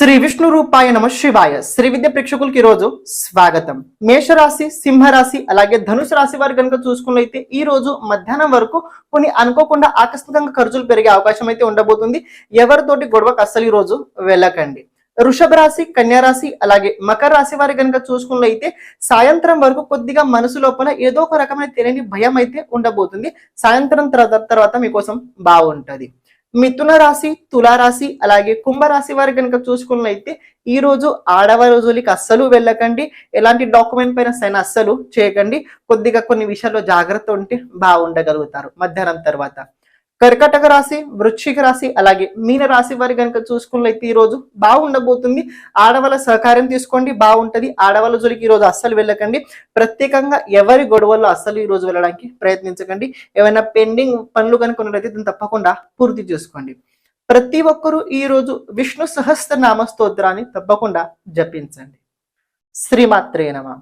శ్రీ విష్ణు రూపాయ నమ శివాయ. శ్రీ విద్య ప్రేక్షకులకి ఈరోజు స్వాగతం. మేషరాశి, సింహరాశి అలాగే ధనుసు రాశి వారు కనుక చూసుకున్నైతే ఈ రోజు మధ్యాహ్నం వరకు కొన్ని అనుకోకుండా ఆకస్మికంగా ఖర్చులు పెరిగే అవకాశం అయితే ఉండబోతుంది. ఎవరితోటి గొడవకు అస్సలు ఈ రోజు వెళ్ళకండి. వృషభ రాశి, కన్యా రాశి అలాగే మకర రాశి వారి కనుక చూసుకున్నైతే సాయంత్రం వరకు కొద్దిగా మనసు లోపల ఏదో ఒక రకమైన తెలియని భయం అయితే ఉండబోతుంది. సాయంత్రం తర్వాత మీకోసం బాగుంటది. మిథున రాశి, తులారాశి అలాగే కుంభరాశి వారి కనుక చూసుకున్నైతే ఈ రోజు ఆడవారి జోలికి అస్సలు వెళ్ళకండి. ఎలాంటి డాక్యుమెంట్ పైన సైన్ అస్సలు చేయకండి. కొద్దిగా కొన్ని విషయాల్లో జాగ్రత్త ఉంటే బాగుండగలుగుతారు మధ్యాహ్నం తర్వాత. కర్కటక రాశి, వృశ్చిక రాశి అలాగే మీన రాశి వారి కనుక చూసుకున్నట్లయితే ఈ రోజు బాగుండబోతుంది. ఆడవాళ్ళ సహకారం తీసుకోండి, బాగుంటది. ఆడవాళ్ళ జోలికి ఈ రోజు అస్సలు వెళ్ళకండి. ప్రత్యేకంగా ఎవరి గొడవల్లో అస్సలు ఈ రోజు వెళ్ళడానికి ప్రయత్నించకండి. ఏమైనా పెండింగ్ పనులు కనుక ఉన్నట్లయితే దాన్ని తప్పకుండా పూర్తి చేసుకోండి. ప్రతి ఒక్కరూ ఈ రోజు విష్ణు సహస్రనామ స్తోత్రాన్ని తప్పకుండా జపించండి. శ్రీమాత్రే నమః.